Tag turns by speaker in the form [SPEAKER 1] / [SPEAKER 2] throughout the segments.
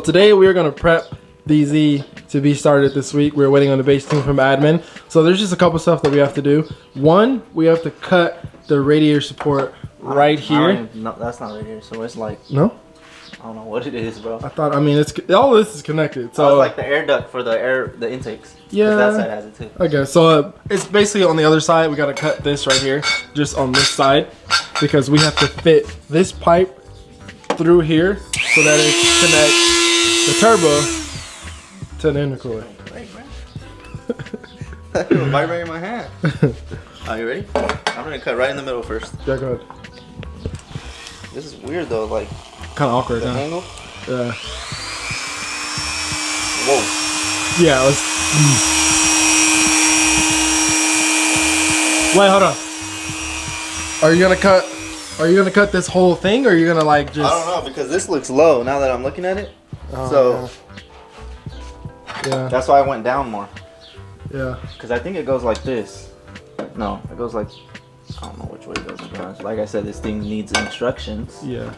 [SPEAKER 1] Today we are going to prep the Z to be started this week. We're waiting on the base tune from admin. So there's just a couple stuff that we have to do. One, we have to cut the radiator support right here.
[SPEAKER 2] No, that's not radiator. So it's like,
[SPEAKER 1] no?
[SPEAKER 2] I don't know what it is, bro.
[SPEAKER 1] I thought, I mean, it's all of this is connected. So
[SPEAKER 2] it's like the air duct for the intakes.
[SPEAKER 1] Yeah.
[SPEAKER 2] That side has it too.
[SPEAKER 1] Okay, so it's basically on the other side. We got to cut this right here, just on this side, because we have to fit this pipe through here so that it connects the turbo to the intercooler.
[SPEAKER 2] That was vibrating in my hand. Are you ready? I'm gonna cut right in the middle first.
[SPEAKER 1] Yeah, go ahead.
[SPEAKER 2] This is weird though, like
[SPEAKER 1] kind of awkward.
[SPEAKER 2] the angle.
[SPEAKER 1] Yeah.
[SPEAKER 2] Whoa.
[SPEAKER 1] Yeah, let's. Wait, hold on. Are you gonna cut? Are you gonna cut this whole thing, or are you gonna like just?
[SPEAKER 2] I don't know because this looks low now that I'm looking at it. So.
[SPEAKER 1] Yeah.
[SPEAKER 2] That's why I went down more.
[SPEAKER 1] Yeah.
[SPEAKER 2] Because I think it goes like this. No, it goes like, I don't know which way it goes, to be honest. Like I said, this thing needs instructions.
[SPEAKER 1] Yeah.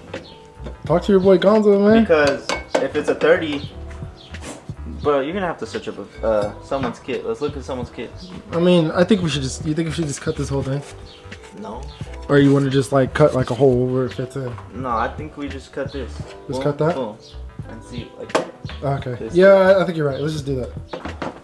[SPEAKER 1] Talk to your boy Gonzo, man.
[SPEAKER 2] Because if it's a 30, bro, you're gonna have to search up someone's kit. Let's look at someone's kit.
[SPEAKER 1] I mean, I think we should just. You think we should just cut this whole thing?
[SPEAKER 2] No.
[SPEAKER 1] Or you want to just like cut like a hole where it fits in?
[SPEAKER 2] No, I think we just cut this.
[SPEAKER 1] Just cut that?
[SPEAKER 2] Boom. And see, like.
[SPEAKER 1] Okay. Yeah, I think you're right. Let's just do that.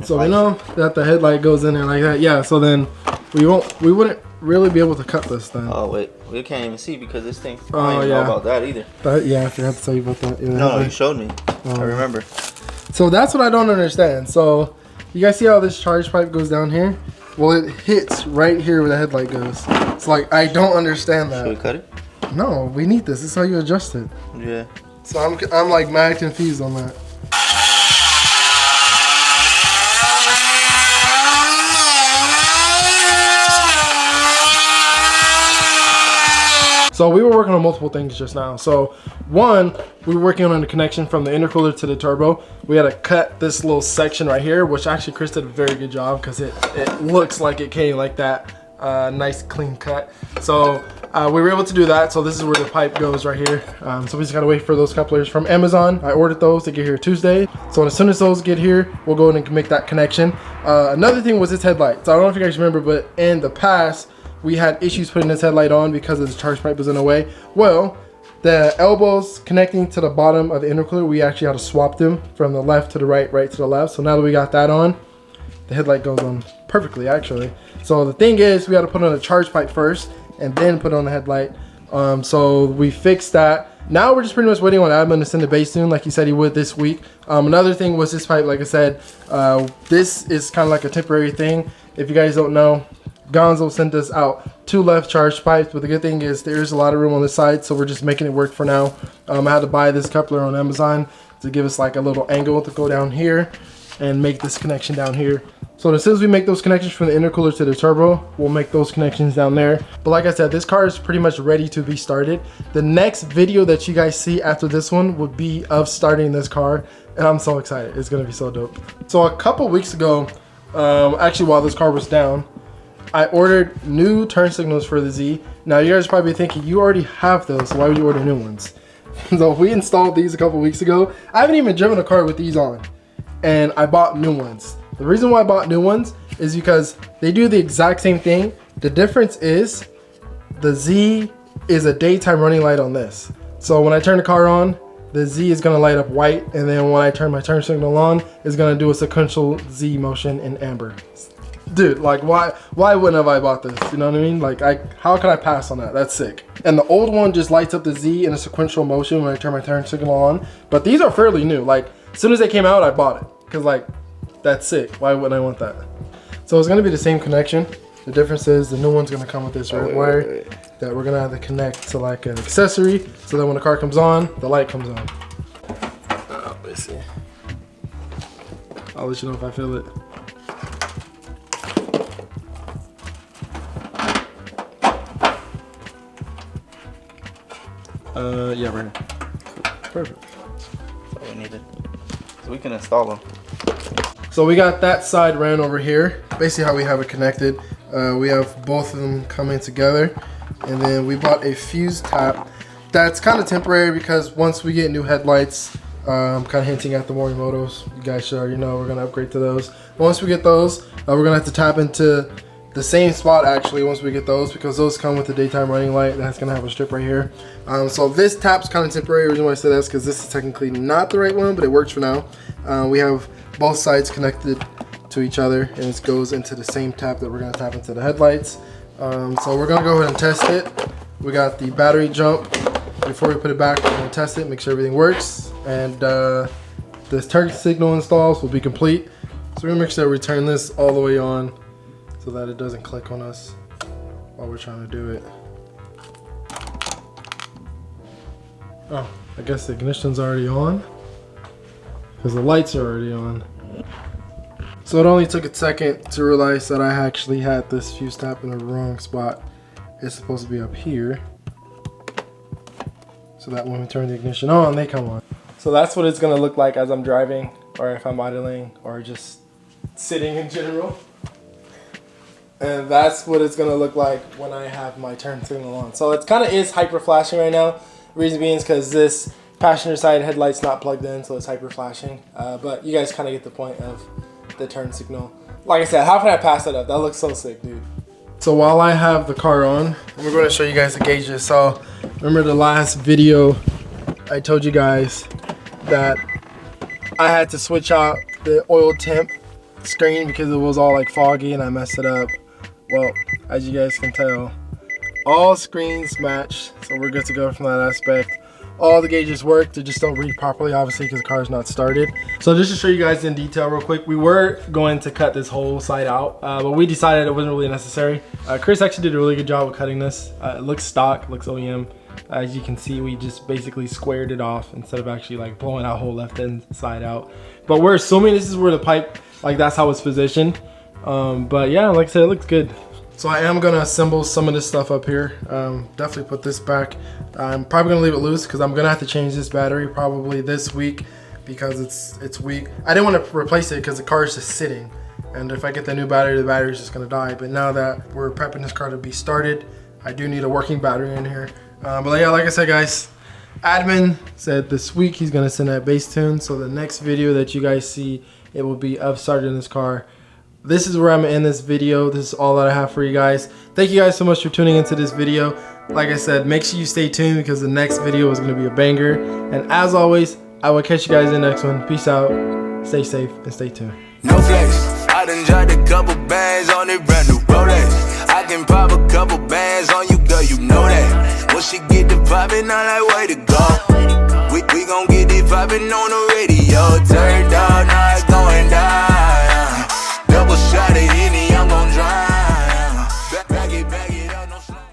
[SPEAKER 1] So we know that the headlight goes in there like that. Yeah. So then we wouldn't really be able to cut this then.
[SPEAKER 2] Oh wait, we can't even see because this thing. I
[SPEAKER 1] Oh,
[SPEAKER 2] don't even know about that either.
[SPEAKER 1] Yeah, I forgot to tell you about that. Yeah,
[SPEAKER 2] no, you showed me. I remember.
[SPEAKER 1] So that's what I don't understand. So you guys see how this charge pipe goes down here? Well, it hits right here where the headlight goes. It's like I don't understand that.
[SPEAKER 2] Should we cut it?
[SPEAKER 1] No, we need this. This is how you adjust it.
[SPEAKER 2] Yeah.
[SPEAKER 1] So I'm like mad confused on that. So we were working on multiple things just now. So one, we were working on the connection from the intercooler to the turbo. We had to cut this little section right here, which actually Chris did a very good job because it looks like it came like that. Nice clean cut. So we were able to do that. So this is where the pipe goes right here. So we just gotta wait for those couplers from Amazon. I ordered those to get here Tuesday. So as soon as those get here, we'll go in and make that connection. Another thing was this headlight. So I don't know if you guys remember, but in the past, we had issues putting this headlight on because of the charge pipe was in the way. Well, the elbows connecting to the bottom of the intercooler, we actually had to swap them from the left to the right, right to the left. So now that we got that on, the headlight goes on perfectly actually. So the thing is, we had to put on a charge pipe first and then put on the headlight. So we fixed that. Now we're just pretty much waiting on admin to send the base tune like he said he would this week. Another thing was this pipe, like I said, this is kind of like a temporary thing. If you guys don't know, Gonzo sent us out 2 left charge pipes, but the good thing is there's a lot of room on the side, so we're just making it work for now. I had to buy this coupler on Amazon to give us like a little angle to go down here and make this connection down here. So as soon as we make those connections from the intercooler to the turbo, we'll make those connections down there. But like I said, this car is pretty much ready to be started. The next video that you guys see after this one would be of starting this car, and I'm so excited. It's gonna be so dope. So a couple weeks ago, actually while this car was down, I ordered new turn signals for the Z. Now you guys are probably thinking, you already have those, so why would you order new ones? So we installed these a couple weeks ago. I haven't even driven a car with these on, and I bought new ones. The reason why I bought new ones is because they do the exact same thing. The difference is the Z is a daytime running light on this. So when I turn the car on, the Z is gonna light up white, and then when I turn my turn signal on, it's gonna do a sequential Z motion in amber. Dude, like why wouldn't have I bought this? You know what I mean? Like how could I pass on that? That's sick. And the old one just lights up the Z in a sequential motion when I turn my turn signal on. But these are fairly new. Like as soon as they came out, I bought it. Cause like that's sick. Why wouldn't I want that? So it's gonna be the same connection. The difference is the new one's gonna come with this red wire that we're gonna have to connect to like an accessory, so that when the car comes on, the light comes on. Let's see. I'll let you know if I feel it. Yeah, right now. Perfect.
[SPEAKER 2] That's all we needed. So we can install them.
[SPEAKER 1] So we got that side ran over here. Basically how we have it connected. We have both of them coming together. And then we bought a fuse tap. That's kind of temporary because once we get new headlights, I'm kind of hinting at the Morimotos. You guys should already know we're gonna upgrade to those. Once we get those, we're gonna have to tap into the same spot actually once we get those, because those come with the daytime running light that's gonna have a strip right here. So this tap's kind of temporary. The reason why I say that's because this is technically not the right one, but it works for now. We have both sides connected to each other, and it goes into the same tap that we're gonna tap into the headlights. So we're gonna go ahead and test it. We got the battery jump. Before we put it back, we're gonna test it, make sure everything works, and this turn signal installs will be complete. So we're gonna make sure we turn this all the way on so that it doesn't click on us while we're trying to do it. Oh, I guess the ignition's already on because the lights are already on. So it only took a second to realize that I actually had this fuse tap in the wrong spot. It's supposed to be up here, so that when we turn the ignition on, they come on. So that's what it's gonna look like as I'm driving, or if I'm idling, or just sitting in general. And that's what it's gonna look like when I have my turn signal on. So it kind of is hyper flashing right now. Reason being is because this passenger side headlight's not plugged in, so it's hyper flashing. But you guys kind of get the point of the turn signal. Like I said, how can I pass that up? That looks so sick, dude. So while I have the car on, we're going to show you guys the gauges. So remember the last video, I told you guys that I had to switch out the oil temp screen because it was all like foggy and I messed it up. Well, as you guys can tell, all screens match, so we're good to go from that aspect. All the gauges work, they just don't read properly, obviously, because the car is not started. So just to show you guys in detail real quick, we were going to cut this whole side out, but we decided it wasn't really necessary. Chris actually did a really good job of cutting this. It looks stock, looks OEM. As you can see, we just basically squared it off instead of actually like blowing our whole left end side out. But we're assuming this is where the pipe, like that's how it's positioned. But yeah, like I said, it looks good. So I am gonna assemble some of this stuff up here. Definitely put this back. I'm probably gonna leave it loose because I'm gonna have to change this battery probably this week because it's weak. I didn't want to replace it because the car is just sitting, and if I get the new battery, the battery is just gonna die. But now that we're prepping this car to be started, I do need a working battery in here. But yeah, like I said, guys, admin said this week he's gonna send that bass tune. So the next video that you guys see, it will be of starting this car. This is where I'm gonna end this video. This is all that I have for you guys. Thank you guys so much for tuning into this video. Like I said, make sure you stay tuned because the next video is gonna be a banger. And as always, I will catch you guys in the next one. Peace out, stay safe, and stay tuned.
[SPEAKER 3] No flex, I done dropped a couple bands on it, brand new Rolex. I can pop a couple bands on you, girl, you know that. Once she get the poppin', I like way to go. We gon' get it poppin' on the radio, turn